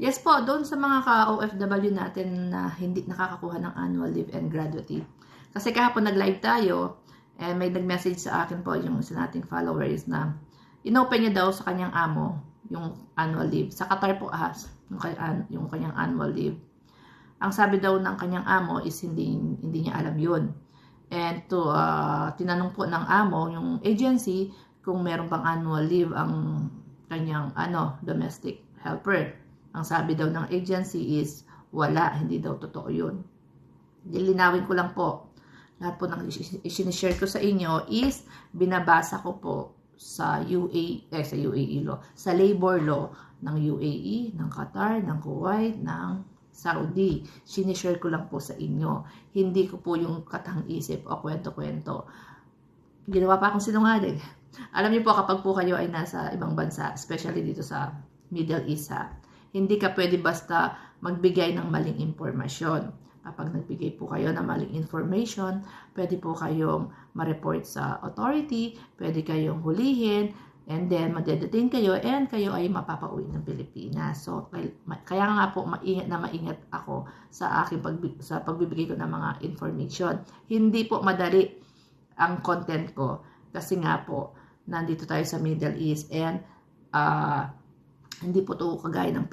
Yes po, doon sa mga ka-OFW natin na hindi nakakakuha ng annual leave and gratuity. Kasi kahapon nag-live tayo, may nag-message sa akin po yung isa nating followers na inopen niya daw sa kanyang amo yung annual leave. Sa Qatar po yung kanyang annual leave. Ang sabi daw ng kanyang amo is hindi niya alam yun. And tinanong po ng amo, yung agency, kung meron bang annual leave ang kanyang domestic helper. Ang sabi daw ng agency is wala, hindi daw totoo yun. Lilinawin ko lang po. Lahat po ng isinishare ko sa inyo is binabasa ko po sa sa labor law ng UAE, ng Qatar, ng Kuwait, ng Saudi. Sinishare ko lang po sa inyo. Hindi ko po yung katang-isip o kwento-kwento. Ginawa pa akong sinungaling. Alam niyo po, kapag po kayo ay nasa ibang bansa, especially dito sa Middle East, hindi ka pwede basta magbigay ng maling impormasyon. Kapag nagbigay po kayo ng maling information, pwede po kayong ma-report sa authority, pwede kayong hulihin, and then madedetain kayo, and kayo ay mapapauwi ng Pilipinas. So, kaya nga po maingat ako sa pagbibigay ko ng mga information. Hindi po madali ang content ko, kasi nga po, nandito tayo sa Middle East, and hindi po ito kagaya ng